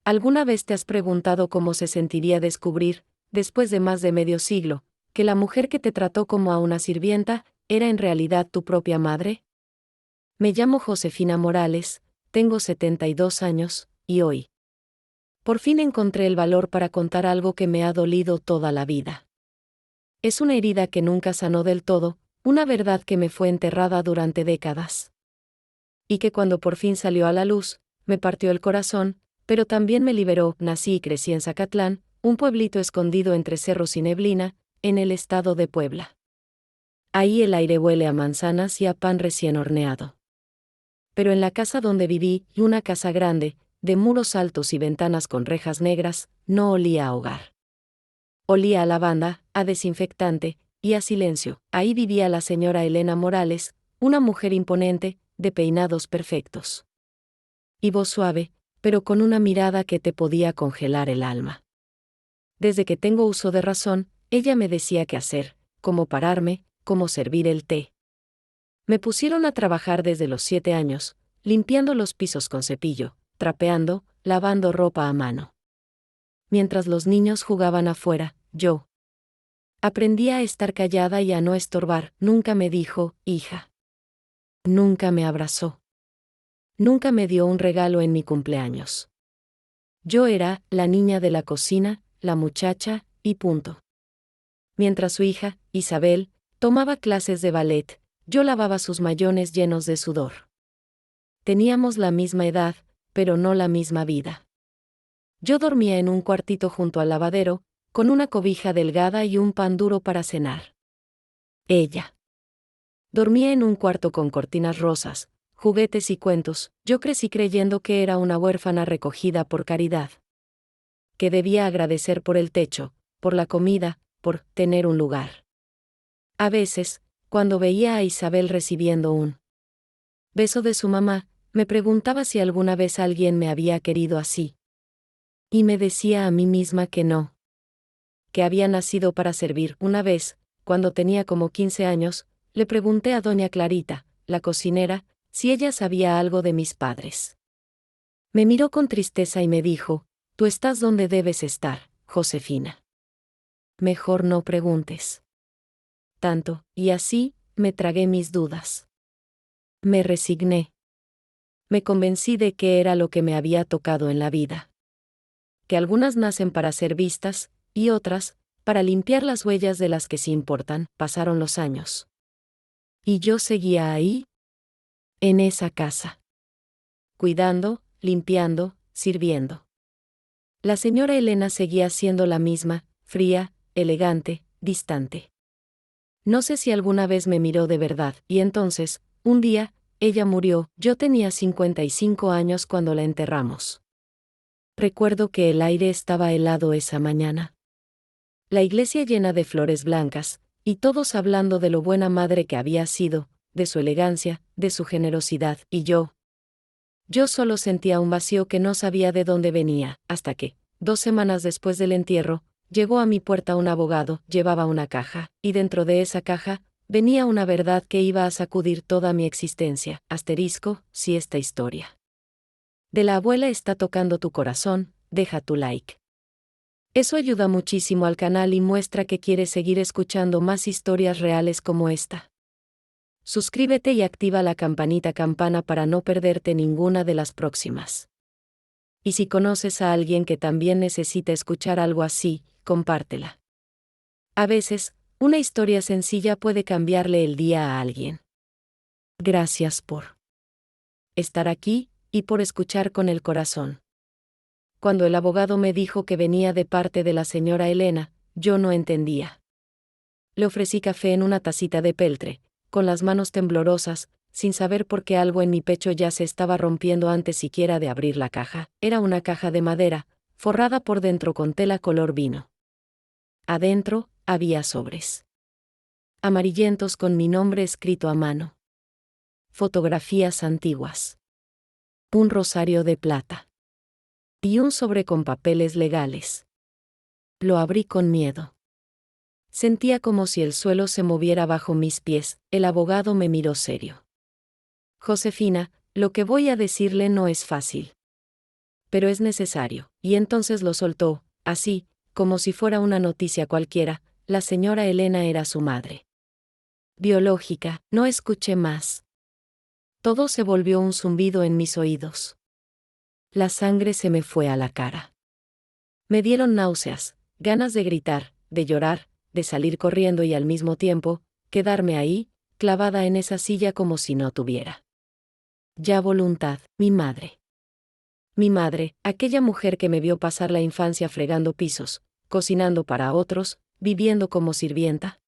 ¿Alguna vez te has preguntado cómo se sentiría descubrir, después de más de medio siglo, que la mujer que te trató como a una sirvienta, era en realidad tu propia madre? Me llamo Josefina Morales, tengo 72 años, y hoy, por fin encontré el valor para contar algo que me ha dolido toda la vida. Es una herida que nunca sanó del todo, una verdad que me fue enterrada durante décadas. Y que cuando por fin salió a la luz, me partió el corazón, pero también me liberó. Nací y crecí en Zacatlán, un pueblito escondido entre cerros y neblina, en el estado de Puebla. Ahí el aire huele a manzanas y a pan recién horneado. Pero en la casa donde viví, una casa grande, de muros altos y ventanas con rejas negras, no olía a hogar. Olía a lavanda, a desinfectante, y a silencio. Ahí vivía la señora Elena Morales, una mujer imponente, de peinados perfectos. Y voz suave, pero con una mirada que te podía congelar el alma. Desde que tengo uso de razón, ella me decía qué hacer, cómo pararme, cómo servir el té. Me pusieron a trabajar desde los 7 años, limpiando los pisos con cepillo, trapeando, lavando ropa a mano. Mientras los niños jugaban afuera, yo aprendí a estar callada y a no estorbar. Nunca me dijo, hija. Nunca me abrazó. Nunca me dio un regalo en mi cumpleaños. Yo era la niña de la cocina, la muchacha, y punto. Mientras su hija, Isabel, tomaba clases de ballet, yo lavaba sus mayones llenos de sudor. Teníamos la misma edad, pero no la misma vida. Yo dormía en un cuartito junto al lavadero, con una cobija delgada y un pan duro para cenar. Ella dormía en un cuarto con cortinas rosas, juguetes y cuentos. Yo crecí creyendo que era una huérfana recogida por caridad. Que debía agradecer por el techo, por la comida, por tener un lugar. A veces, cuando veía a Isabel recibiendo un beso de su mamá, me preguntaba si alguna vez alguien me había querido así. Y me decía a mí misma que no. Que había nacido para servir. Una vez, cuando tenía como 15 años, le pregunté a doña Clarita, la cocinera, si ella sabía algo de mis padres. Me miró con tristeza y me dijo, tú estás donde debes estar, Josefina. Mejor no preguntes tanto, y así, me tragué mis dudas. Me resigné. Me convencí de que era lo que me había tocado en la vida. Que algunas nacen para ser vistas, y otras, para limpiar las huellas de las que sí importan. Pasaron los años. Y yo seguía ahí, en esa casa. Cuidando, limpiando, sirviendo. La señora Elena seguía siendo la misma, fría, elegante, distante. No sé si alguna vez me miró de verdad, y entonces, un día, ella murió. Yo tenía 55 años cuando la enterramos. Recuerdo que el aire estaba helado esa mañana. La iglesia llena de flores blancas, y todos hablando de lo buena madre que había sido, de su elegancia, de su generosidad, y yo solo sentía un vacío que no sabía de dónde venía, hasta que, 2 semanas después del entierro, llegó a mi puerta un abogado, llevaba una caja, y dentro de esa caja, venía una verdad que iba a sacudir toda mi existencia. Asterisco, si esta historia de la abuela está tocando tu corazón, deja tu like. Eso ayuda muchísimo al canal y muestra que quieres seguir escuchando más historias reales como esta. Suscríbete y activa la campana para no perderte ninguna de las próximas. Y si conoces a alguien que también necesita escuchar algo así, compártela. A veces, una historia sencilla puede cambiarle el día a alguien. Gracias por estar aquí, y por escuchar con el corazón. Cuando el abogado me dijo que venía de parte de la señora Elena, yo no entendía. Le ofrecí café en una tacita de peltre, con las manos temblorosas, sin saber por qué algo en mi pecho ya se estaba rompiendo antes siquiera de abrir la caja. Era una caja de madera, forrada por dentro con tela color vino. Adentro, había sobres amarillentos con mi nombre escrito a mano. Fotografías antiguas. Un rosario de plata. Y un sobre con papeles legales. Lo abrí con miedo. Sentía como si el suelo se moviera bajo mis pies. El abogado me miró serio. Josefina, lo que voy a decirle no es fácil. pero es necesario. Y entonces lo soltó, así, como si fuera una noticia cualquiera, la señora Elena era su madre biológica. No escuché más. Todo se volvió un zumbido en mis oídos. La sangre se me fue a la cara. Me dieron náuseas, ganas de gritar, de llorar, de salir corriendo y al mismo tiempo, quedarme ahí, clavada en esa silla como si no tuviera ya voluntad. Mi madre. Mi madre, aquella mujer que me vio pasar la infancia fregando pisos, cocinando para otros, viviendo como sirvienta.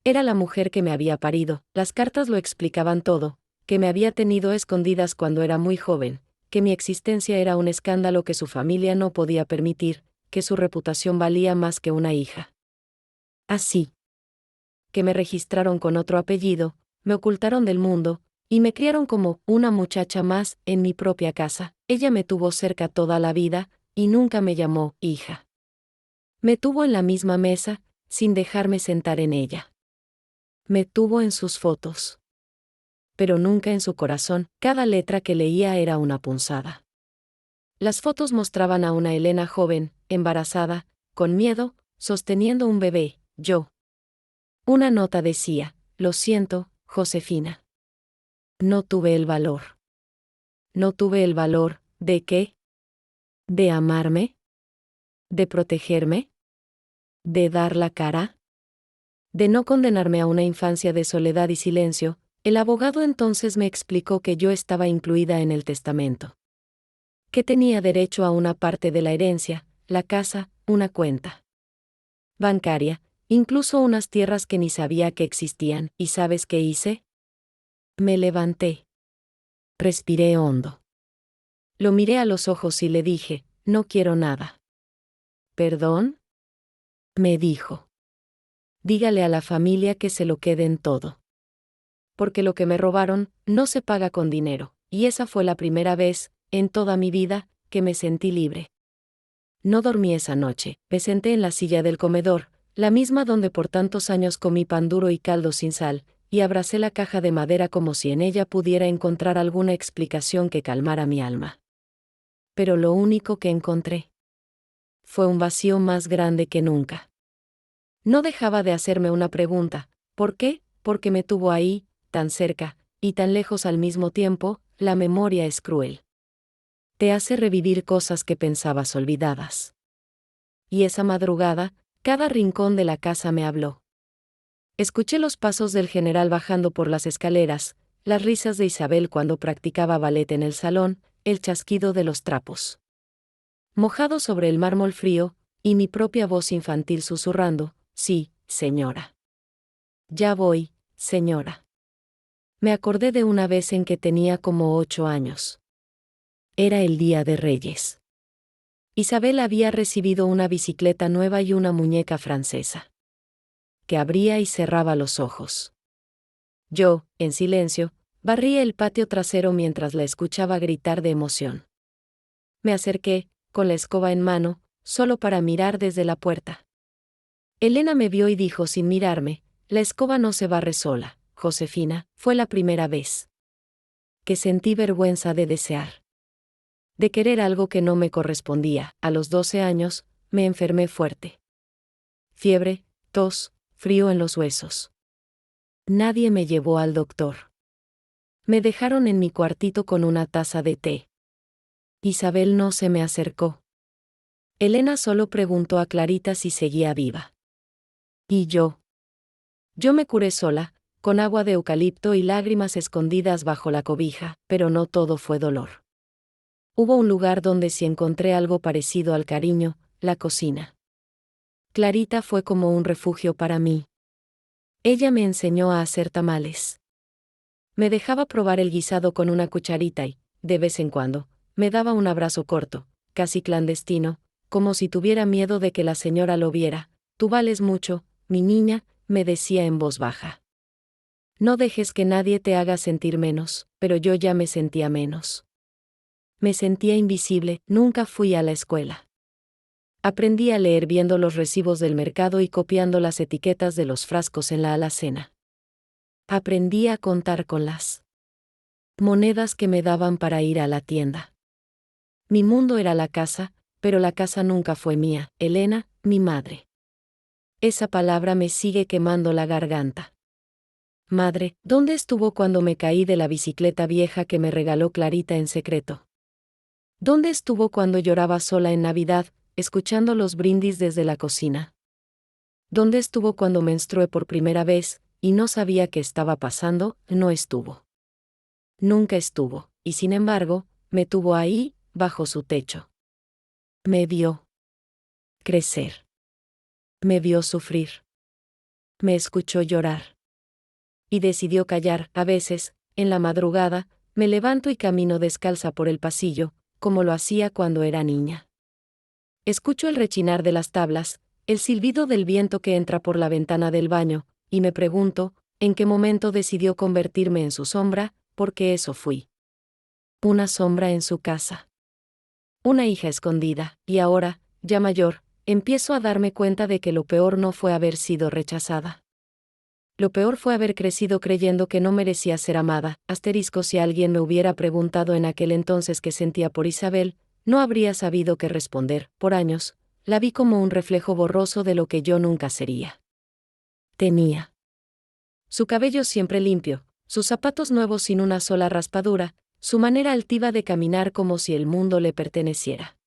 Era la mujer que me había parido, las cartas lo explicaban todo, que me había tenido escondidas cuando era muy joven, que mi existencia era un escándalo que su familia no podía permitir, que su reputación valía más que una hija. Así que me registraron con otro apellido, me ocultaron del mundo, y me criaron como una muchacha más en mi propia casa. Ella me tuvo cerca toda la vida, y nunca me llamó hija. Me tuvo en la misma mesa, sin dejarme sentar en ella. Me tuvo en sus fotos. Pero nunca en su corazón, cada letra que leía era una punzada. Las fotos mostraban a una Elena joven, embarazada, con miedo, sosteniendo un bebé, yo. Una nota decía, lo siento, Josefina. No tuve el valor. No tuve el valor, ¿de qué? ¿De amarme? ¿De protegerme? ¿De dar la cara? De no condenarme a una infancia de soledad y silencio. El abogado entonces me explicó que yo estaba incluida en el testamento. Que tenía derecho a una parte de la herencia, la casa, una cuenta bancaria, incluso unas tierras que ni sabía que existían. ¿Y sabes qué hice? Me levanté. Respiré hondo. Lo miré a los ojos y le dije, no quiero nada. ¿Perdón? Me dijo. Dígale a la familia que se lo queden todo. Porque lo que me robaron no se paga con dinero, y esa fue la primera vez, en toda mi vida, que me sentí libre. No dormí esa noche, me senté en la silla del comedor, la misma donde por tantos años comí pan duro y caldo sin sal, y abracé la caja de madera como si en ella pudiera encontrar alguna explicación que calmara mi alma. Pero lo único que encontré fue un vacío más grande que nunca. No dejaba de hacerme una pregunta, ¿por qué? Porque me tuvo ahí, tan cerca, y tan lejos al mismo tiempo. La memoria es cruel. Te hace revivir cosas que pensabas olvidadas. Y esa madrugada, cada rincón de la casa me habló. Escuché los pasos del general bajando por las escaleras, las risas de Isabel cuando practicaba ballet en el salón, el chasquido de los trapos mojado sobre el mármol frío, y mi propia voz infantil susurrando, sí, señora. Ya voy, señora. Me acordé de una vez en que tenía como 8 años. Era el Día de Reyes. Isabel había recibido una bicicleta nueva y una muñeca francesa, que abría y cerraba los ojos. Yo, en silencio, barría el patio trasero mientras la escuchaba gritar de emoción. Me acerqué, con la escoba en mano, solo para mirar desde la puerta. Elena me vio y dijo sin mirarme, la escoba no se barre sola, Josefina. Fue la primera vez que sentí vergüenza de desear, de querer algo que no me correspondía. A los 12 años, me enfermé fuerte. Fiebre, tos, frío en los huesos. Nadie me llevó al doctor. Me dejaron en mi cuartito con una taza de té. Isabel no se me acercó. Elena solo preguntó a Clarita si seguía viva. Y yo. Yo me curé sola, con agua de eucalipto y lágrimas escondidas bajo la cobija, pero no todo fue dolor. Hubo un lugar donde sí encontré algo parecido al cariño, la cocina. Clarita fue como un refugio para mí. Ella me enseñó a hacer tamales. Me dejaba probar el guisado con una cucharita y, de vez en cuando, me daba un abrazo corto, casi clandestino, como si tuviera miedo de que la señora lo viera. Tú vales mucho, mi niña, me decía en voz baja. No dejes que nadie te haga sentir menos, pero yo ya me sentía menos. Me sentía invisible, nunca fui a la escuela. Aprendí a leer viendo los recibos del mercado y copiando las etiquetas de los frascos en la alacena. Aprendí a contar con las monedas que me daban para ir a la tienda. Mi mundo era la casa, pero la casa nunca fue mía, Elena, mi madre. Esa palabra me sigue quemando la garganta. Madre, ¿dónde estuvo cuando me caí de la bicicleta vieja que me regaló Clarita en secreto? ¿Dónde estuvo cuando lloraba sola en Navidad, escuchando los brindis desde la cocina? ¿Dónde estuvo cuando menstrué por primera vez, y no sabía qué estaba pasando? No estuvo. Nunca estuvo, y sin embargo, me tuvo ahí, bajo su techo. Me vio crecer. Me vio sufrir. Me escuchó llorar. Y decidió callar. A veces, en la madrugada, me levanto y camino descalza por el pasillo, como lo hacía cuando era niña. Escucho el rechinar de las tablas, el silbido del viento que entra por la ventana del baño, y me pregunto, ¿en qué momento decidió convertirme en su sombra? Porque eso fui. Una sombra en su casa. Una hija escondida, y ahora, ya mayor, empiezo a darme cuenta de que lo peor no fue haber sido rechazada. Lo peor fue haber crecido creyendo que no merecía ser amada. Si alguien me hubiera preguntado en aquel entonces qué sentía por Isabel, no habría sabido qué responder. Por años, la vi como un reflejo borroso de lo que yo nunca sería. Tenía su cabello siempre limpio, sus zapatos nuevos sin una sola raspadura, su manera altiva de caminar como si el mundo le perteneciera.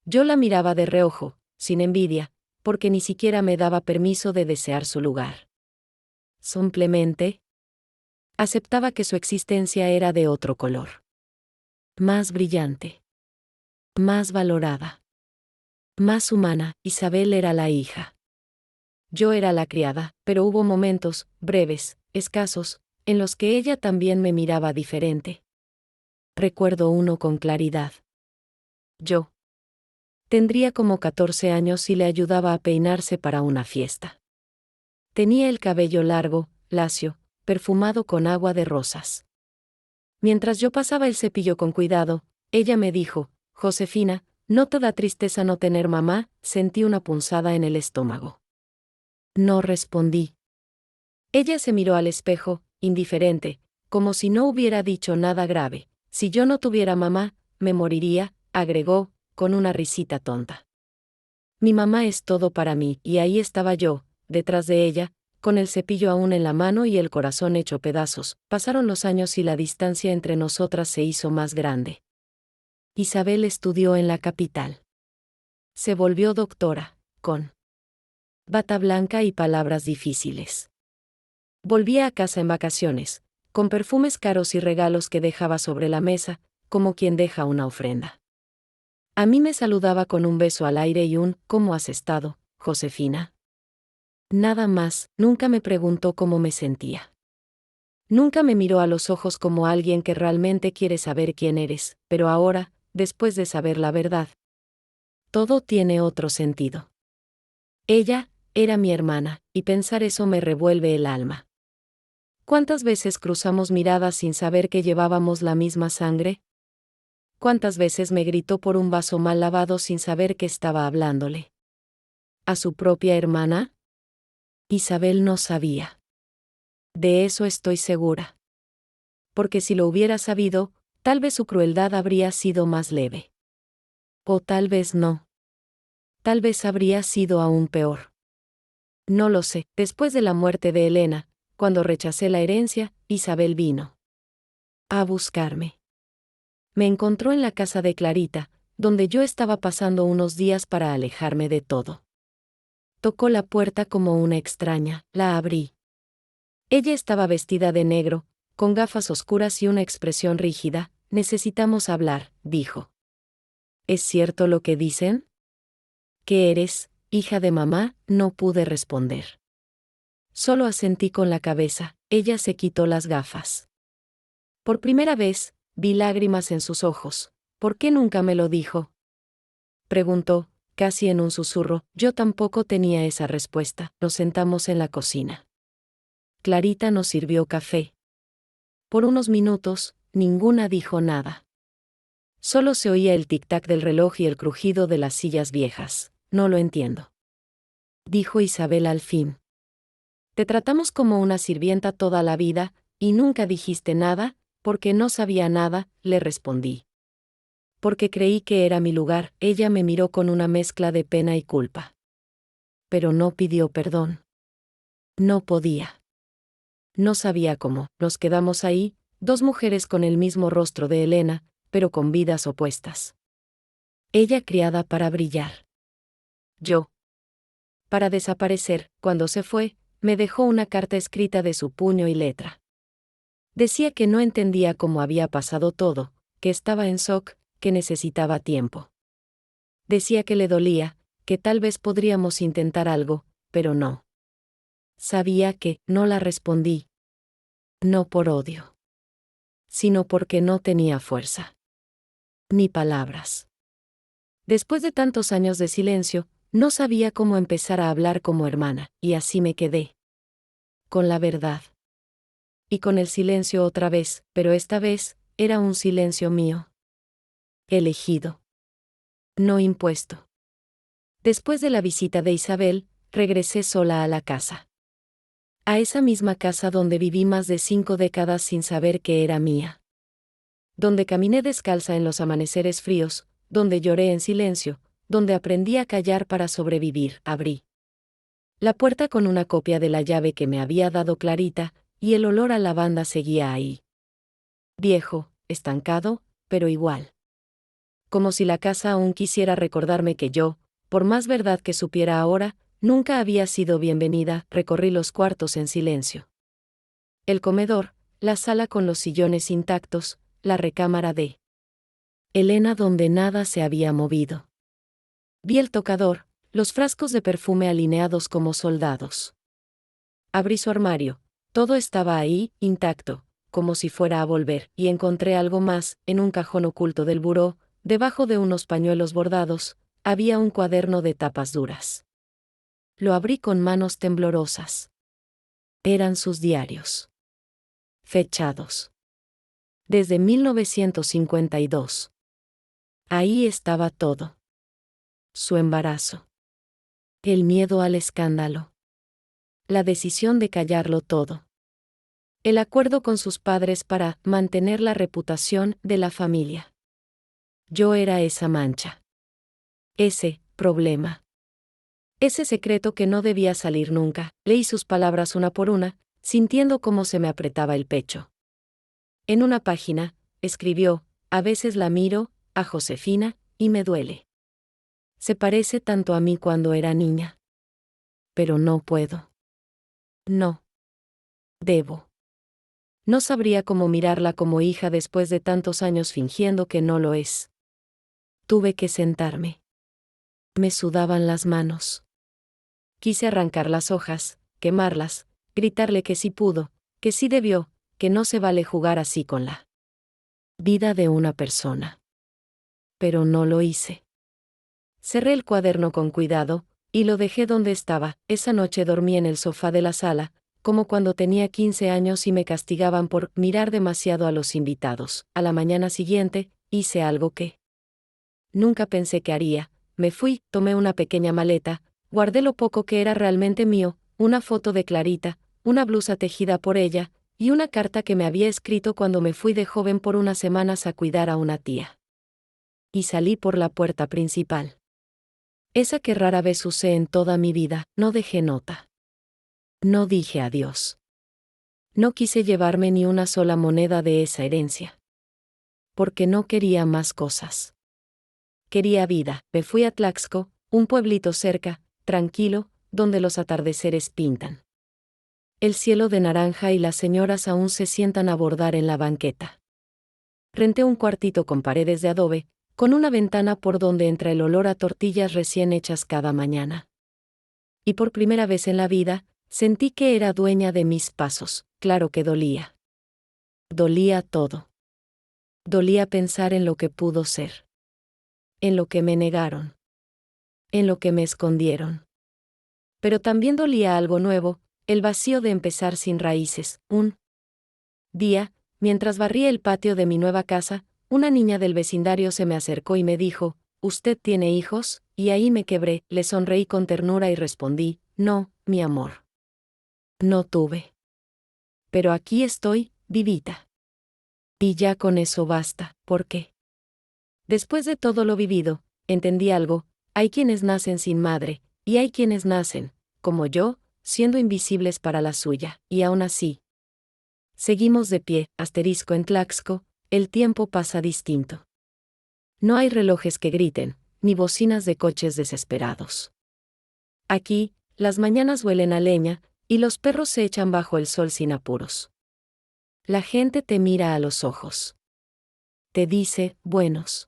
Yo la miraba de reojo, sin envidia, porque ni siquiera me daba permiso de desear su lugar. Simplemente aceptaba que su existencia era de otro color. Más brillante. Más valorada. Más humana. Isabel era la hija. Yo era la criada, pero hubo momentos, breves, escasos, en los que ella también me miraba diferente. Recuerdo uno con claridad. Yo tendría como 14 años y le ayudaba a peinarse para una fiesta. Tenía el cabello largo, lacio, perfumado con agua de rosas. Mientras yo pasaba el cepillo con cuidado, ella me dijo, Josefina, ¿no te da tristeza no tener mamá? Sentí una punzada en el estómago. No respondí. Ella se miró al espejo, indiferente, como si no hubiera dicho nada grave. Si yo no tuviera mamá, me moriría, agregó, con una risita tonta. Mi mamá es todo para mí, y ahí estaba yo, detrás de ella, con el cepillo aún en la mano y el corazón hecho pedazos. Pasaron los años y la distancia entre nosotras se hizo más grande. Isabel estudió en la capital. Se volvió doctora, con bata blanca y palabras difíciles. Volvía a casa en vacaciones, con perfumes caros y regalos que dejaba sobre la mesa, como quien deja una ofrenda. A mí me saludaba con un beso al aire y un ¿cómo has estado, Josefina? Nada más, nunca me preguntó cómo me sentía. Nunca me miró a los ojos como alguien que realmente quiere saber quién eres, pero ahora, después de saber la verdad, todo tiene otro sentido. Ella era mi hermana, y pensar eso me revuelve el alma. ¿Cuántas veces cruzamos miradas sin saber que llevábamos la misma sangre? ¿Cuántas veces me gritó por un vaso mal lavado sin saber que estaba hablándole? ¿A su propia hermana? Isabel no sabía. De eso estoy segura. Porque si lo hubiera sabido, tal vez su crueldad habría sido más leve. O tal vez no. Tal vez habría sido aún peor. No lo sé. Después de la muerte de Elena, cuando rechacé la herencia, Isabel vino a buscarme. Me encontró en la casa de Clarita, donde yo estaba pasando unos días para alejarme de todo. Tocó la puerta como una extraña, la abrí. Ella estaba vestida de negro, con gafas oscuras y una expresión rígida. Necesitamos hablar, dijo. ¿Es cierto lo que dicen? ¿Qué eres, hija de mamá? No pude responder. Solo asentí con la cabeza. Ella se quitó las gafas. Por primera vez, vi lágrimas en sus ojos. ¿Por qué nunca me lo dijo? Preguntó, casi en un susurro. Yo tampoco tenía esa respuesta. Nos sentamos en la cocina. Clarita nos sirvió café. Por unos minutos, ninguna dijo nada. Solo se oía el tic-tac del reloj y el crujido de las sillas viejas. No lo entiendo, dijo Isabel al fin. Te tratamos como una sirvienta toda la vida, y nunca dijiste nada, porque no sabía nada, le respondí. porque creí que era mi lugar. Ella me miró con una mezcla de pena y culpa. Pero no pidió perdón. No podía. No sabía cómo. Nos quedamos ahí, dos mujeres con el mismo rostro de Elena, pero con vidas opuestas. Ella criada para brillar. Yo. Para desaparecer. Cuando se fue, me dejó una carta escrita de su puño y letra. Decía que no entendía cómo había pasado todo, que estaba en shock, que necesitaba tiempo. Decía que le dolía, que tal vez podríamos intentar algo, pero no. Sabía que no la respondí. No por odio, sino porque no tenía fuerza. Ni palabras. Después de tantos años de silencio, no sabía cómo empezar a hablar como hermana, y así me quedé. Con la verdad. Y con el silencio otra vez, pero esta vez, era un silencio mío. Elegido. No impuesto. Después de la visita de Isabel, regresé sola a la casa. A esa misma casa donde viví más de 5 décadas sin saber que era mía. Donde caminé descalza en los amaneceres fríos, donde lloré en silencio, donde aprendí a callar para sobrevivir. Abrí la puerta con una copia de la llave que me había dado Clarita, y el olor a lavanda seguía ahí. Viejo, estancado, pero igual. Como si la casa aún quisiera recordarme que yo, por más verdad que supiera ahora, nunca había sido bienvenida. Recorrí los cuartos en silencio. El comedor, la sala con los sillones intactos, la recámara de Elena donde nada se había movido. Vi el tocador, los frascos de perfume alineados como soldados. Abrí su armario, todo estaba ahí, intacto, como si fuera a volver, y encontré algo más. En un cajón oculto del buró, debajo de unos pañuelos bordados, había un cuaderno de tapas duras. Lo abrí con manos temblorosas. Eran sus diarios. Fechados. Desde 1952. Ahí estaba todo. Su embarazo. El miedo al escándalo. La decisión de callarlo todo. El acuerdo con sus padres para mantener la reputación de la familia. Yo era esa mancha. Ese problema. Ese secreto que no debía salir nunca. Leí sus palabras una por una, sintiendo cómo se me apretaba el pecho. En una página, escribió: a veces la miro, a Josefina, y me duele. Se parece tanto a mí cuando era niña. Pero no puedo. No. Debo. No sabría cómo mirarla como hija después de tantos años fingiendo que no lo es. Tuve que sentarme. Me sudaban las manos. Quise arrancar las hojas, quemarlas, gritarle que sí pudo, que sí debió, que no se vale jugar así con la vida de una persona. Pero no lo hice. Cerré el cuaderno con cuidado, y lo dejé donde estaba. Esa noche dormí en el sofá de la sala, como cuando tenía 15 años y me castigaban por mirar demasiado a los invitados. A la mañana siguiente, hice algo que nunca pensé que haría. Me fui, tomé una pequeña maleta, guardé lo poco que era realmente mío, una foto de Clarita, una blusa tejida por ella, y una carta que me había escrito cuando me fui de joven por unas semanas a cuidar a una tía. Y salí por la puerta principal. Esa que rara vez usé en toda mi vida. No dejé nota. No dije adiós. No quise llevarme ni una sola moneda de esa herencia. Porque no quería más cosas. Quería vida. Me fui a Tlaxco, un pueblito cerca, tranquilo, donde los atardeceres pintan el cielo de naranja y las señoras aún se sientan a bordar en la banqueta. Renté un cuartito con paredes de adobe, con una ventana por donde entra el olor a tortillas recién hechas cada mañana. Y por primera vez en la vida, sentí que era dueña de mis pasos. Claro que dolía. Dolía todo. Dolía pensar en lo que pudo ser. En lo que me negaron. En lo que me escondieron. Pero también dolía algo nuevo, el vacío de empezar sin raíces. Un día, mientras barría el patio de mi nueva casa, una niña del vecindario se me acercó y me dijo: ¿usted tiene hijos? Y ahí me quebré. Le sonreí con ternura y respondí: no, mi amor. No tuve. Pero aquí estoy, vivita. Y ya con eso basta. ¿Por qué? Después de todo lo vivido, entendí algo: hay quienes nacen sin madre, y hay quienes nacen, como yo, siendo invisibles para la suya, y aún así. Seguimos de pie, en Tlaxco, el tiempo pasa distinto. No hay relojes que griten, ni bocinas de coches desesperados. Aquí, las mañanas huelen a leña, y los perros se echan bajo el sol sin apuros. La gente te mira a los ojos. Te dice, buenos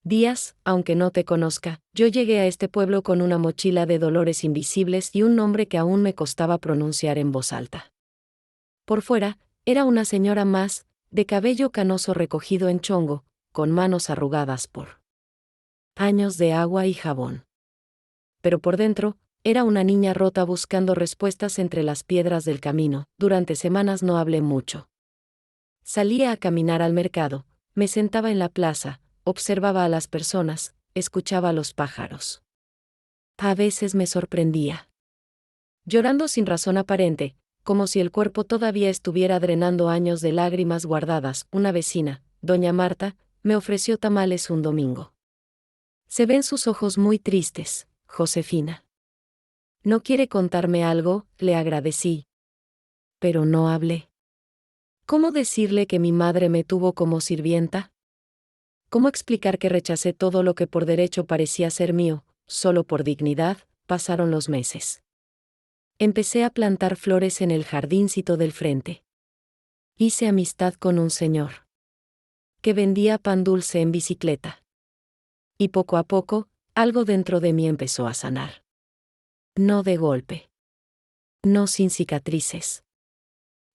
días, aunque no te conozca. Yo llegué a este pueblo con una mochila de dolores invisibles y un nombre que aún me costaba pronunciar en voz alta. Por fuera, era una señora más, de cabello canoso recogido en chongo, con manos arrugadas por años de agua y jabón. Pero por dentro, era una niña rota buscando respuestas entre las piedras del camino. Durante semanas no hablé mucho. Salía a caminar al mercado, me sentaba en la plaza, observaba a las personas, escuchaba a los pájaros. A veces me sorprendía. Llorando sin razón aparente, como si el cuerpo todavía estuviera drenando años de lágrimas guardadas. Una vecina, doña Marta, me ofreció tamales un domingo. Se ven sus ojos muy tristes, Josefina. ¿No quiere contarme algo?, le agradecí. Pero no hablé. ¿Cómo decirle que mi madre me tuvo como sirvienta? ¿Cómo explicar que rechacé todo lo que por derecho parecía ser mío, solo por dignidad? Pasaron los meses. Empecé a plantar flores en el jardincito del frente. Hice amistad con un señor que vendía pan dulce en bicicleta. Y poco a poco, algo dentro de mí empezó a sanar. No de golpe. No sin cicatrices.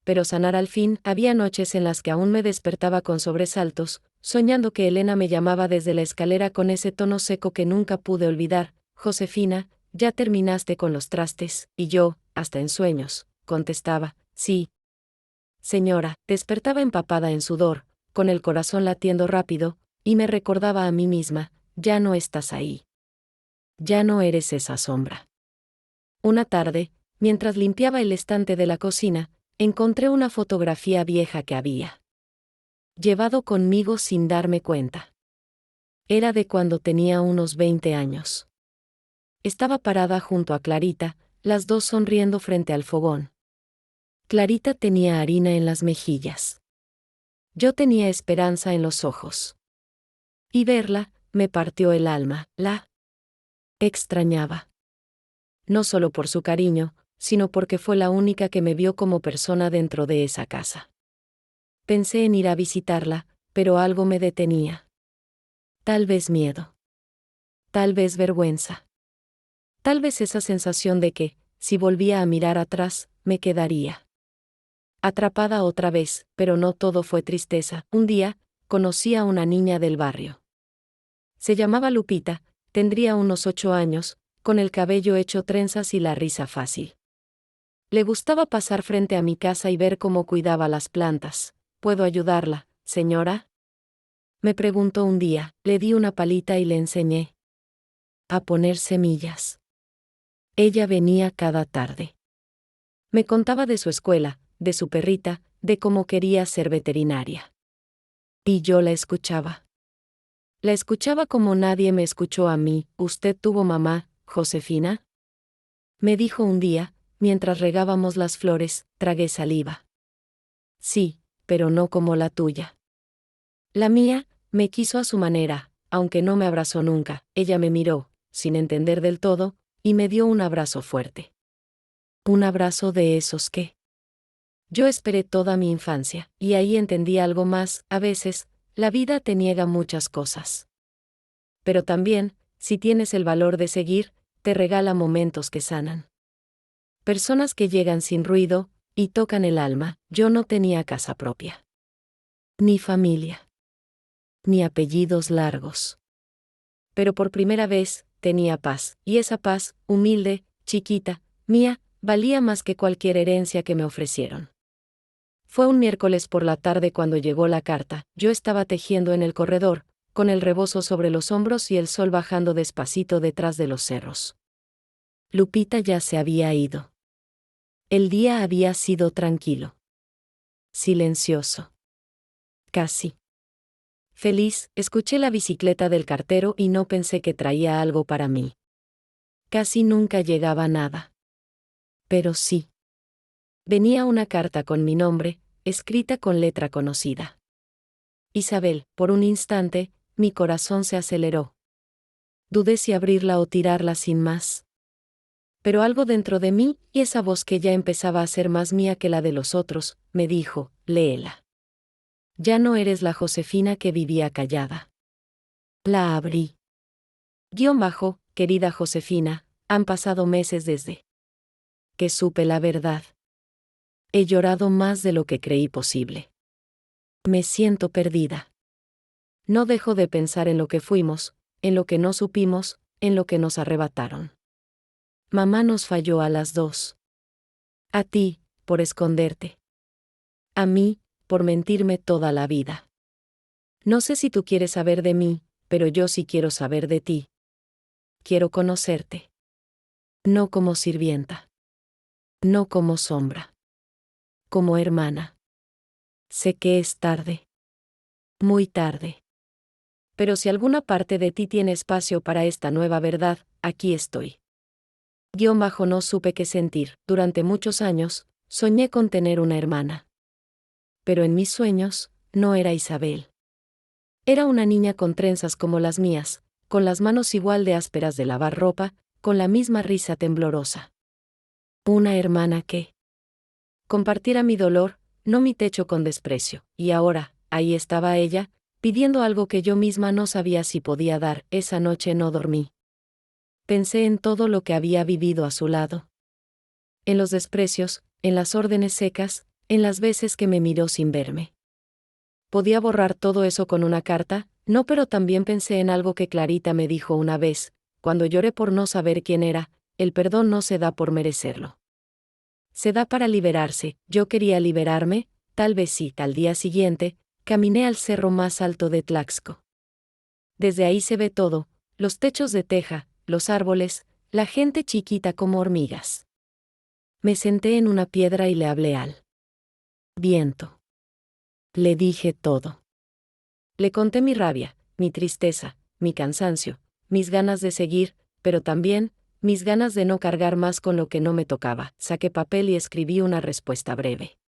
Pero sanar al fin. Había noches en las que aún me despertaba con sobresaltos, soñando que Elena me llamaba desde la escalera con ese tono seco que nunca pude olvidar: Josefina, ¿ya terminaste con los trastes? Y yo, hasta en sueños, contestaba, sí. Señora. Despertaba empapada en sudor, con el corazón latiendo rápido, y me recordaba a mí misma: ya no estás ahí. Ya no eres esa sombra. Una tarde, mientras limpiaba el estante de la cocina, encontré una fotografía vieja que había llevado conmigo sin darme cuenta. Era de cuando tenía unos 20 años. Estaba parada junto a Clarita, las dos sonriendo frente al fogón. Clarita tenía harina en las mejillas. Yo tenía esperanza en los ojos. Y verla, me partió el alma. La extrañaba. No solo por su cariño, sino porque fue la única que me vio como persona dentro de esa casa. Pensé en ir a visitarla, pero algo me detenía. Tal vez miedo. Tal vez vergüenza. Tal vez esa sensación de que, si volvía a mirar atrás, me quedaría atrapada otra vez. Pero no todo fue tristeza. Un día, conocí a una niña del barrio. Se llamaba Lupita, tendría unos 8 años, con el cabello hecho trenzas y la risa fácil. Le gustaba pasar frente a mi casa y ver cómo cuidaba las plantas. ¿Puedo ayudarla, señora?, me preguntó un día. Le di una palita y le enseñé a poner semillas. Ella venía cada tarde. Me contaba de su escuela, de su perrita, de cómo quería ser veterinaria. Y yo la escuchaba. La escuchaba como nadie me escuchó a mí. ¿Usted tuvo mamá, Josefina?, me dijo un día, mientras regábamos las flores. Tragué saliva. Sí, pero no como la tuya. La mía me quiso a su manera, aunque no me abrazó nunca. Ella me miró, sin entender del todo, y me dio un abrazo fuerte. Un abrazo de esos que yo esperé toda mi infancia, y ahí entendí algo más. A veces, la vida te niega muchas cosas. Pero también, si tienes el valor de seguir, te regala momentos que sanan. Personas que llegan sin ruido, y tocan el alma. Yo no tenía casa propia. Ni familia. Ni apellidos largos. Pero por primera vez, tenía paz, y esa paz, humilde, chiquita, mía, valía más que cualquier herencia que me ofrecieron. Fue un miércoles por la tarde cuando llegó la carta. Yo estaba tejiendo en el corredor, con el rebozo sobre los hombros y el sol bajando despacito detrás de los cerros. Lupita ya se había ido. El día había sido tranquilo. Silencioso. Casi Feliz, escuché la bicicleta del cartero y no pensé que traía algo para mí. Casi nunca llegaba nada. Pero sí. Venía una carta con mi nombre, escrita con letra conocida. Isabel, por un instante, mi corazón se aceleró. Dudé si abrirla o tirarla sin más. Pero algo dentro de mí, y esa voz que ya empezaba a ser más mía que la de los otros, me dijo, léela. Ya no eres la Josefina que vivía callada. La abrí. Querida Josefina, han pasado meses desde que supe la verdad. He llorado más de lo que creí posible. Me siento perdida. No dejo de pensar en lo que fuimos, en lo que no supimos, en lo que nos arrebataron. Mamá nos falló a las dos. A ti, por esconderte. A mí, por mentirme toda la vida. No sé si tú quieres saber de mí, pero yo sí quiero saber de ti. Quiero conocerte. No como sirvienta. No como sombra. Como hermana. Sé que es tarde. Muy tarde. Pero si alguna parte de ti tiene espacio para esta nueva verdad, aquí estoy. No supe qué sentir. Durante muchos años, soñé con tener una hermana. Pero en mis sueños, no era Isabel. Era una niña con trenzas como las mías, con las manos igual de ásperas de lavar ropa, con la misma risa temblorosa. Una hermana que compartiera mi dolor, no mi techo con desprecio, y ahora, ahí estaba ella, pidiendo algo que yo misma no sabía si podía dar. Esa noche no dormí. Pensé en todo lo que había vivido a su lado. En los desprecios, en las órdenes secas, en las veces que me miró sin verme. ¿Podía borrar todo eso con una carta? No, pero también pensé en algo que Clarita me dijo una vez, cuando lloré por no saber quién era: el perdón no se da por merecerlo. Se da para liberarse. Yo quería liberarme, tal vez sí. Al día siguiente, caminé al cerro más alto de Tlaxco. Desde ahí se ve todo, los techos de teja, los árboles, la gente chiquita como hormigas. Me senté en una piedra y le hablé al viento. Le dije todo. Le conté mi rabia, mi tristeza, mi cansancio, mis ganas de seguir, pero también, mis ganas de no cargar más con lo que no me tocaba. Saqué papel y escribí una respuesta breve.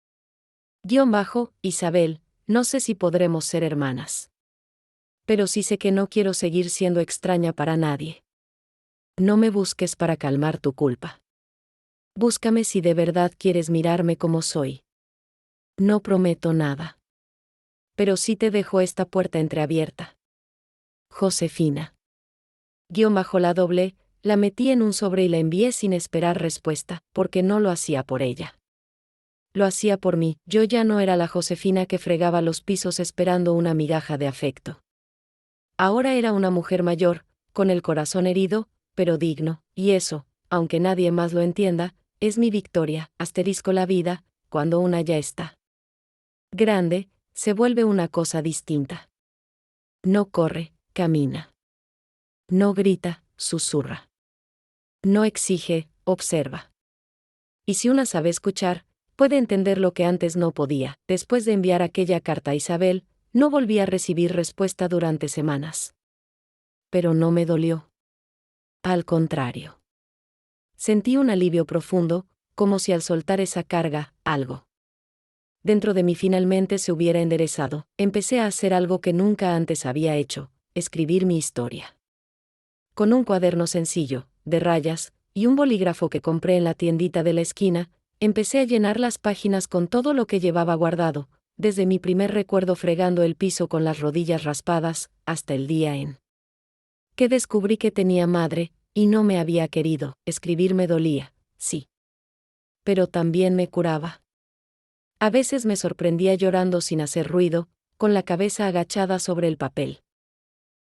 Isabel, no sé si podremos ser hermanas. Pero sí sé que no quiero seguir siendo extraña para nadie. No me busques para calmar tu culpa. Búscame si de verdad quieres mirarme como soy. No prometo nada. Pero sí te dejo esta puerta entreabierta. Josefina. La metí en un sobre y la envié sin esperar respuesta, porque no lo hacía por ella. Lo hacía por mí. Yo ya no era la Josefina que fregaba los pisos esperando una migaja de afecto. Ahora era una mujer mayor, con el corazón herido, pero digno, y eso, aunque nadie más lo entienda, es mi victoria. La vida, cuando una ya está grande, se vuelve una cosa distinta. No corre, camina. No grita, susurra. No exige, observa. Y si una sabe escuchar, puede entender lo que antes no podía. Después de enviar aquella carta a Isabel, no volví a recibir respuesta durante semanas. Pero no me dolió. Al contrario. Sentí un alivio profundo, como si al soltar esa carga, algo dentro de mí finalmente se hubiera enderezado. Empecé a hacer algo que nunca antes había hecho: escribir mi historia. Con un cuaderno sencillo, de rayas, y un bolígrafo que compré en la tiendita de la esquina, empecé a llenar las páginas con todo lo que llevaba guardado, desde mi primer recuerdo fregando el piso con las rodillas raspadas, hasta el día en que descubrí que tenía madre, y no me había querido. Escribir me dolía, sí. Pero también me curaba. A veces me sorprendía llorando sin hacer ruido, con la cabeza agachada sobre el papel.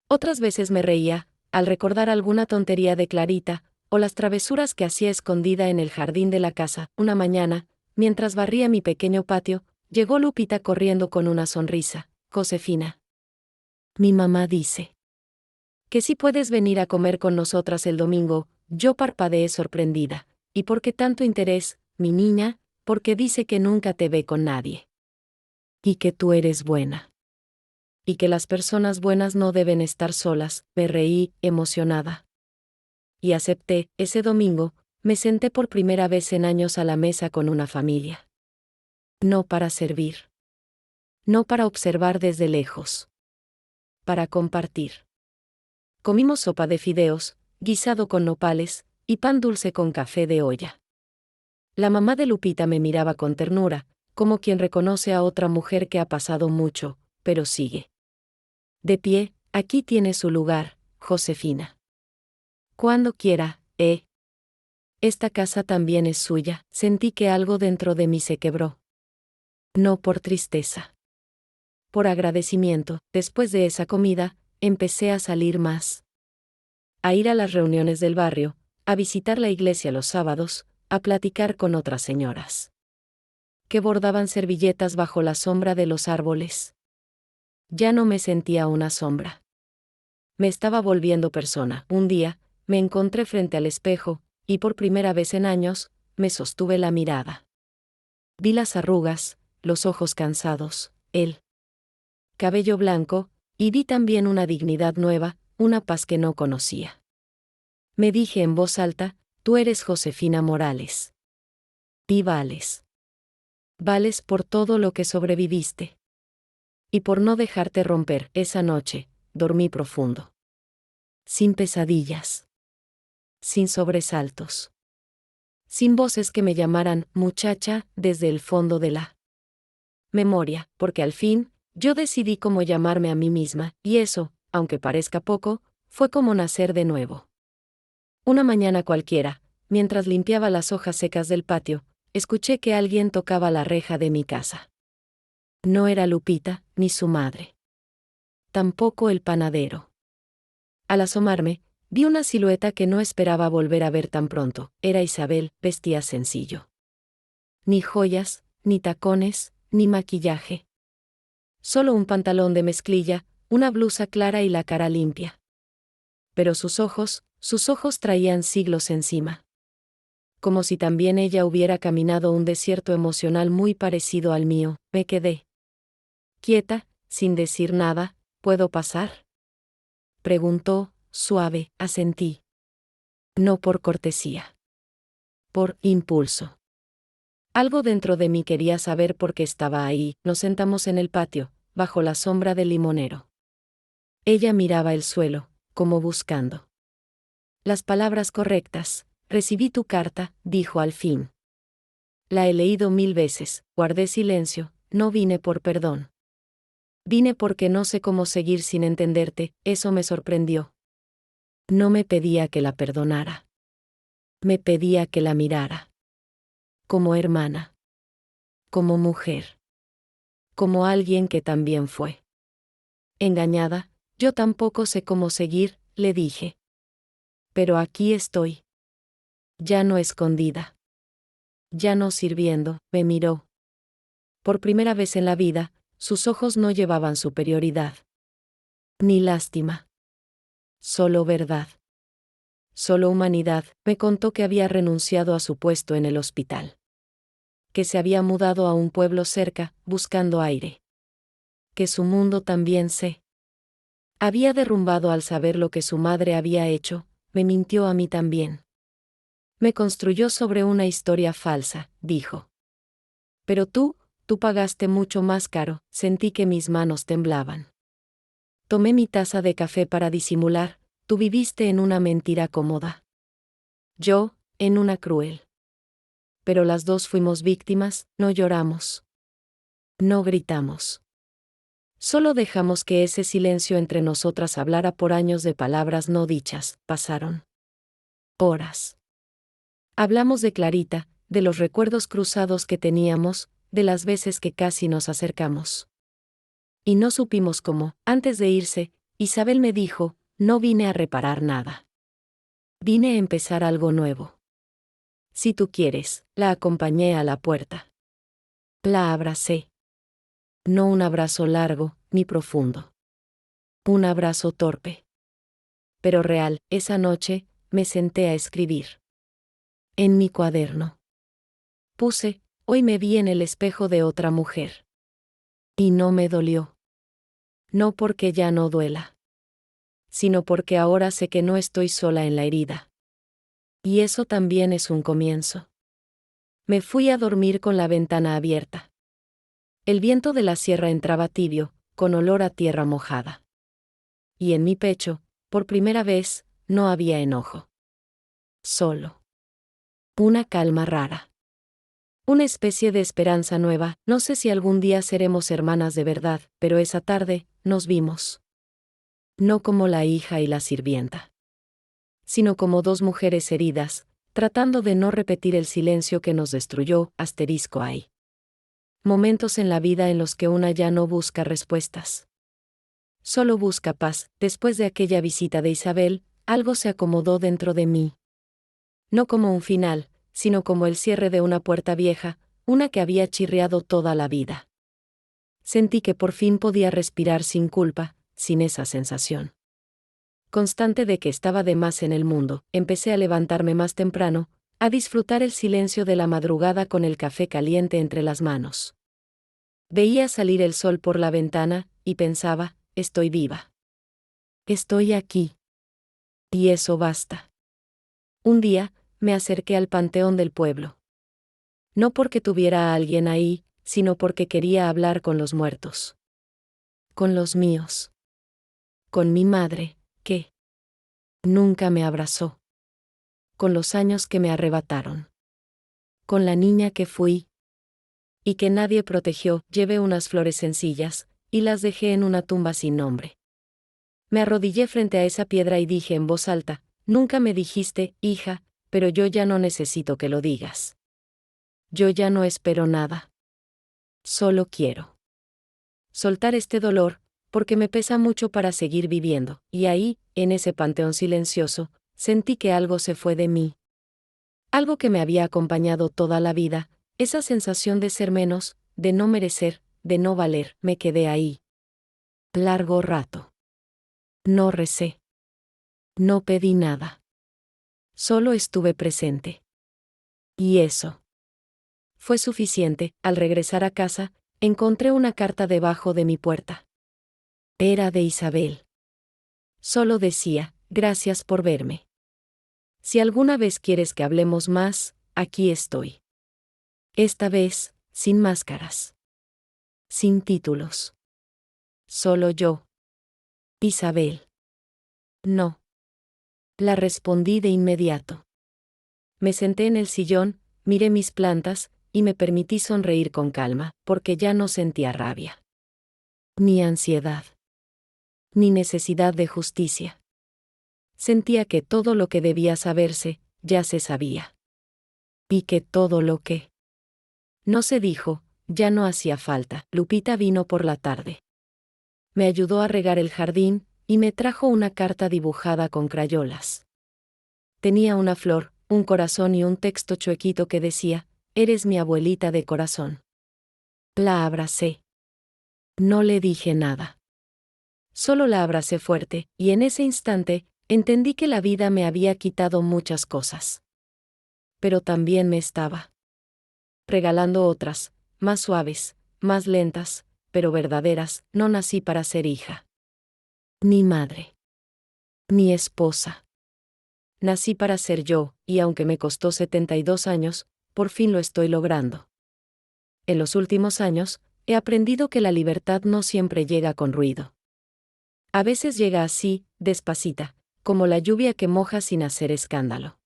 Otras veces me reía, al recordar alguna tontería de Clarita, o las travesuras que hacía escondida en el jardín de la casa. Una mañana, mientras barría mi pequeño patio, llegó Lupita corriendo con una sonrisa. Josefina. Mi mamá dice que si puedes venir a comer con nosotras el domingo. Yo parpadeé sorprendida. ¿Y por qué tanto interés, mi niña? Porque dice que nunca te ve con nadie. Y que tú eres buena. y que las personas buenas no deben estar solas, me reí, emocionada. Y acepté. Ese domingo, me senté por primera vez en años a la mesa con una familia. No para servir. No para observar desde lejos. Para compartir. Comimos sopa de fideos, guisado con nopales, y pan dulce con café de olla. La mamá de Lupita me miraba con ternura, como quien reconoce a otra mujer que ha pasado mucho, pero sigue. De pie, aquí tiene su lugar, Josefina. Cuando quiera, ¿eh? Esta casa también es suya. Sentí que algo dentro de mí se quebró. No por tristeza. Por agradecimiento. Después de esa comida, empecé a salir más. A ir a las reuniones del barrio, a visitar la iglesia los sábados, a platicar con otras señoras que bordaban servilletas bajo la sombra de los árboles. Ya no me sentía una sombra. Me estaba volviendo persona. Un día, me encontré frente al espejo, y por primera vez en años, me sostuve la mirada. Vi las arrugas, los ojos cansados, el cabello blanco, y vi también una dignidad nueva, una paz que no conocía. Me dije en voz alta, tú eres Josefina Morales. Y vales. Vales por todo lo que sobreviviste. Y por no dejarte romper. Esa noche, dormí profundo. Sin pesadillas. Sin sobresaltos. Sin voces que me llamaran muchacha desde el fondo de la memoria, porque al fin, yo decidí cómo llamarme a mí misma, y eso, aunque parezca poco, fue como nacer de nuevo. Una mañana cualquiera, mientras limpiaba las hojas secas del patio, escuché que alguien tocaba la reja de mi casa. No era Lupita, ni su madre. Tampoco el panadero. Al asomarme, vi una silueta que no esperaba volver a ver tan pronto. Era Isabel, vestía sencillo. Ni joyas, ni tacones, ni maquillaje. Solo un pantalón de mezclilla, una blusa clara y la cara limpia. Pero sus ojos traían siglos encima. Como si también ella hubiera caminado un desierto emocional muy parecido al mío. Me quedé quieta, sin decir nada. ¿Puedo pasar?, preguntó, suave. Asentí. No por cortesía. Por impulso. Algo dentro de mí quería saber por qué estaba ahí. Nos sentamos en el patio, bajo la sombra del limonero. Ella miraba el suelo, como buscando las palabras correctas. Recibí tu carta, dijo al fin. La he leído 1000 veces. Guardé silencio. No vine por perdón. Vine porque no sé cómo seguir sin entenderte. Eso me sorprendió. No me pedía que la perdonara. Me pedía que la mirara. Como hermana. Como mujer. Como alguien que también fue engañada. Yo tampoco sé cómo seguir, le dije. Pero aquí estoy. Ya no escondida. Ya no sirviendo. Me miró. Por primera vez en la vida, sus ojos no llevaban superioridad. Ni lástima. Solo verdad. Solo humanidad. Me contó que había renunciado a su puesto en el hospital. Que se había mudado a un pueblo cerca, buscando aire. Que su mundo también se había derrumbado al saber lo que su madre había hecho. Me mintió a mí también. Me construyó sobre una historia falsa, dijo. Pero tú pagaste mucho más caro. Sentí que mis manos temblaban. Tomé mi taza de café para disimular. Tú viviste en una mentira cómoda. Yo, en una cruel. Pero las dos fuimos víctimas. No lloramos. No gritamos. Solo dejamos que ese silencio entre nosotras hablara por años de palabras no dichas. Pasaron horas. Hablamos de Clarita, de los recuerdos cruzados que teníamos, de las veces que casi nos acercamos. Y no supimos cómo. Antes de irse, Isabel me dijo, no vine a reparar nada. Vine a empezar algo nuevo. Si tú quieres. La acompañé a la puerta. La abracé. No un abrazo largo, ni profundo. Un abrazo torpe. Pero real. Esa noche, me senté a escribir. En mi cuaderno. Puse, hoy me vi en el espejo de otra mujer. Y no me dolió. No porque ya no duela, sino porque ahora sé que no estoy sola en la herida. Y eso también es un comienzo. Me fui a dormir con la ventana abierta. El viento de la sierra entraba tibio, con olor a tierra mojada. Y en mi pecho, por primera vez, no había enojo. Solo una calma rara. Una especie de esperanza nueva. No sé si algún día seremos hermanas de verdad, pero esa tarde, nos vimos. No como la hija y la sirvienta, sino como dos mujeres heridas, tratando de no repetir el silencio que nos destruyó. Hay momentos en la vida en los que una ya no busca respuestas. Solo busca paz. Después de aquella visita de Isabel, algo se acomodó dentro de mí. No como un final, sino como el cierre de una puerta vieja, una que había chirriado toda la vida. Sentí que por fin podía respirar sin culpa, sin esa sensación constante de que estaba de más en el mundo. Empecé a levantarme más temprano, a disfrutar el silencio de la madrugada con el café caliente entre las manos. Veía salir el sol por la ventana, y pensaba, estoy viva. Estoy aquí. Y eso basta. Un día, me acerqué al panteón del pueblo. No porque tuviera a alguien ahí, sino porque quería hablar con los muertos. Con los míos. Con mi madre, que nunca me abrazó. Con los años que me arrebataron. Con la niña que fui. Y que nadie protegió. Llevé unas flores sencillas, y las dejé en una tumba sin nombre. Me arrodillé frente a esa piedra y dije en voz alta, nunca me dijiste, hija, pero yo ya no necesito que lo digas. Yo ya no espero nada. Solo quiero soltar este dolor, porque me pesa mucho para seguir viviendo. Y ahí, en ese panteón silencioso, sentí que algo se fue de mí. Algo que me había acompañado toda la vida, esa sensación de ser menos, de no merecer, de no valer. Me quedé ahí. Largo rato. No recé. No pedí nada. Solo estuve presente. Y eso fue suficiente. Al regresar a casa, encontré una carta debajo de mi puerta. Era de Isabel. Solo decía, gracias por verme. Si alguna vez quieres que hablemos más, aquí estoy. Esta vez, sin máscaras. Sin títulos. Solo yo. Isabel. No. La respondí de inmediato. Me senté en el sillón, miré mis plantas, y me permití sonreír con calma, porque ya no sentía rabia. Ni ansiedad. Ni necesidad de justicia. Sentía que todo lo que debía saberse, ya se sabía. Y que todo lo que no se dijo, ya no hacía falta. Lupita vino por la tarde. Me ayudó a regar el jardín, y me trajo una carta dibujada con crayolas. Tenía una flor, un corazón y un texto chuequito que decía, eres mi abuelita de corazón. La abracé. No le dije nada. Solo la abracé fuerte, y en ese instante, entendí que la vida me había quitado muchas cosas. Pero también me estaba regalando otras, más suaves, más lentas, pero verdaderas. No nací para ser hija. Ni madre. Ni esposa. Nací para ser yo, y aunque me costó 72 años, por fin lo estoy logrando. En los últimos años, he aprendido que la libertad no siempre llega con ruido. A veces llega así, despacita, como la lluvia que moja sin hacer escándalo.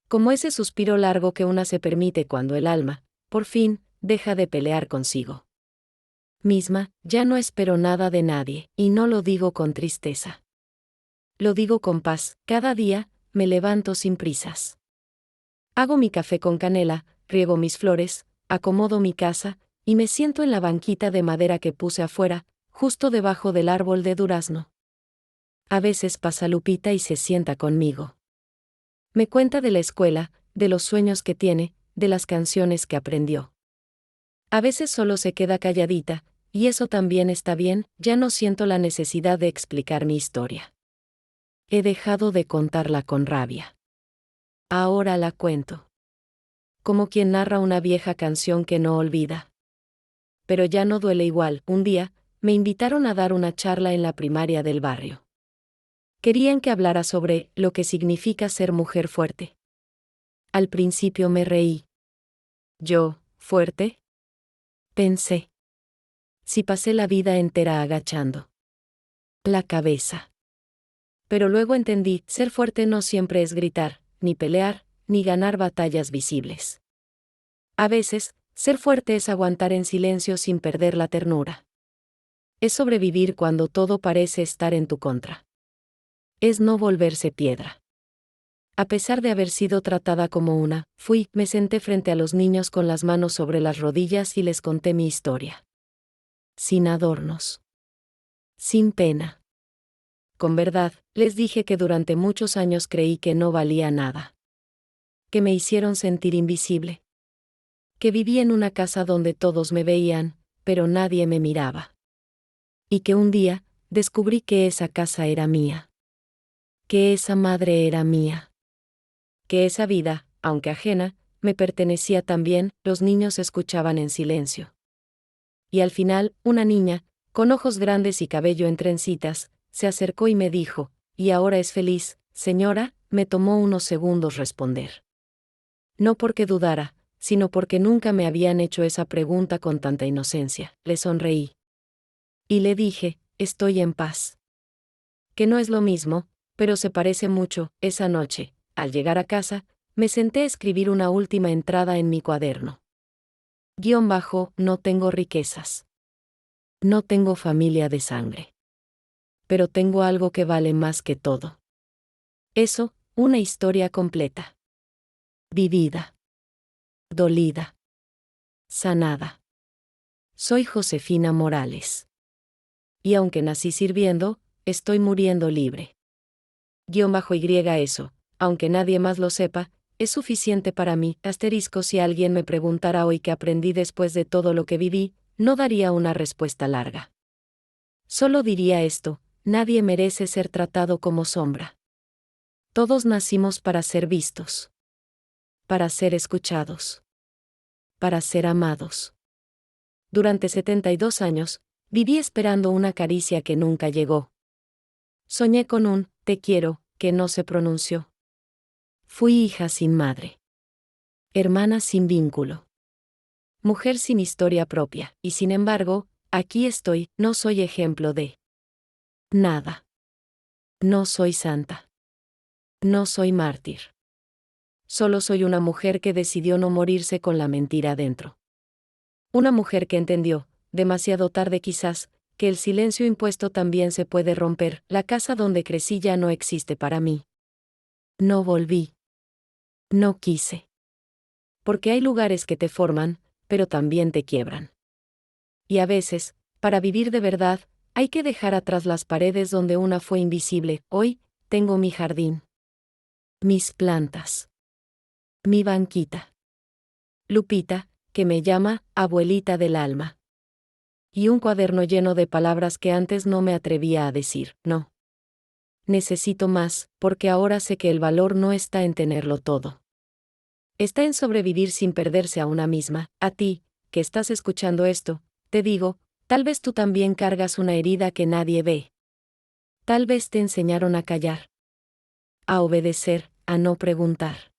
Como ese suspiro largo que una se permite cuando el alma, por fin, deja de pelear consigo misma. Ya no espero nada de nadie, y no lo digo con tristeza. Lo digo con paz. Cada día, me levanto sin prisas. Hago mi café con canela, riego mis flores, acomodo mi casa, y me siento en la banquita de madera que puse afuera, justo debajo del árbol de durazno. A veces pasa Lupita y se sienta conmigo. Me cuenta de la escuela, de los sueños que tiene, de las canciones que aprendió. A veces solo se queda calladita, y eso también está bien. Ya no siento la necesidad de explicar mi historia. He dejado de contarla con rabia. Ahora la cuento. Como quien narra una vieja canción que no olvida. Pero ya no duele igual. Un día, me invitaron a dar una charla en la primaria del barrio. Querían que hablara sobre lo que significa ser mujer fuerte. Al principio me reí. ¿Yo, fuerte? Pensé. Si pasé la vida entera agachando la cabeza. Pero luego entendí, ser fuerte no siempre es gritar, ni pelear, ni ganar batallas visibles. A veces, ser fuerte es aguantar en silencio sin perder la ternura. Es sobrevivir cuando todo parece estar en tu contra. Es no volverse piedra. A pesar de haber sido tratada como una, me senté frente a los niños con las manos sobre las rodillas y les conté mi historia. Sin adornos. Sin pena. Con verdad, les dije que durante muchos años creí que no valía nada. Que me hicieron sentir invisible. Que viví en una casa donde todos me veían, pero nadie me miraba. Y que un día, descubrí que esa casa era mía. Que esa madre era mía. Que esa vida, aunque ajena, me pertenecía también. Los niños escuchaban en silencio. Y al final, una niña, con ojos grandes y cabello en trencitas, se acercó y me dijo, ¿y ahora es feliz, señora? Me tomó unos segundos responder. No porque dudara, sino porque nunca me habían hecho esa pregunta con tanta inocencia. Le sonreí. Y le dije, estoy en paz. Que no es lo mismo, pero se parece mucho. Esa noche, al llegar a casa, me senté a escribir una última entrada en mi cuaderno. No tengo riquezas. No tengo familia de sangre. Pero tengo algo que vale más que todo. Eso, una historia completa. Vivida. Dolida. Sanada. Soy Josefina Morales. Y aunque nací sirviendo, estoy muriendo libre. Y eso, aunque nadie más lo sepa, es suficiente para mí. Si alguien me preguntara hoy qué aprendí después de todo lo que viví, no daría una respuesta larga. Solo diría esto: nadie merece ser tratado como sombra. Todos nacimos para ser vistos. Para ser escuchados. Para ser amados. Durante 72 años, viví esperando una caricia que nunca llegó. Soñé con un te quiero que no se pronunció. Fui hija sin madre. Hermana sin vínculo. Mujer sin historia propia, y sin embargo, aquí estoy. No soy ejemplo de nada. No soy santa. No soy mártir. Solo soy una mujer que decidió no morirse con la mentira adentro. Una mujer que entendió, demasiado tarde quizás, que el silencio impuesto también se puede romper. La casa donde crecí ya no existe para mí. No volví. No quise. Porque hay lugares que te forman, pero también te quiebran. Y a veces, para vivir de verdad, hay que dejar atrás las paredes donde una fue invisible. Hoy, tengo mi jardín. Mis plantas. Mi banquita. Lupita, que me llama abuelita del alma. Y un cuaderno lleno de palabras que antes no me atrevía a decir. No. Necesito más, porque ahora sé que el valor no está en tenerlo todo. Está en sobrevivir sin perderse a una misma. A ti, que estás escuchando esto, te digo, tal vez tú también cargas una herida que nadie ve. Tal vez te enseñaron a callar. A obedecer, a no preguntar.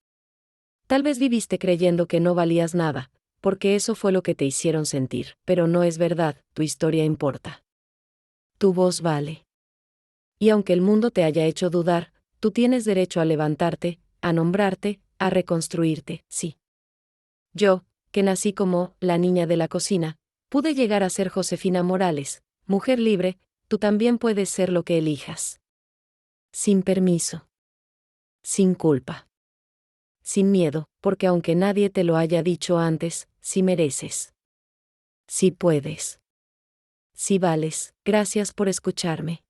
Tal vez viviste creyendo que no valías nada, porque eso fue lo que te hicieron sentir, pero no es verdad. Tu historia importa. Tu voz vale. Y aunque el mundo te haya hecho dudar, tú tienes derecho a levantarte, a nombrarte, a reconstruirte. Sí. Yo, que nací como la niña de la cocina, pude llegar a ser Josefina Morales, mujer libre. Tú también puedes ser lo que elijas. Sin permiso. Sin culpa. Sin miedo, porque aunque nadie te lo haya dicho antes, sí mereces. Sí puedes. Sí vales. Gracias por escucharme.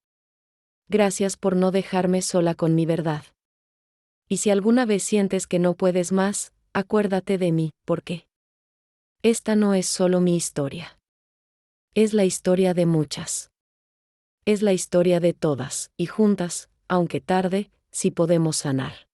Gracias por no dejarme sola con mi verdad. Y si alguna vez sientes que no puedes más, acuérdate de mí, porque esta no es solo mi historia. Es la historia de muchas. Es la historia de todas, y juntas, aunque tarde, sí podemos sanar.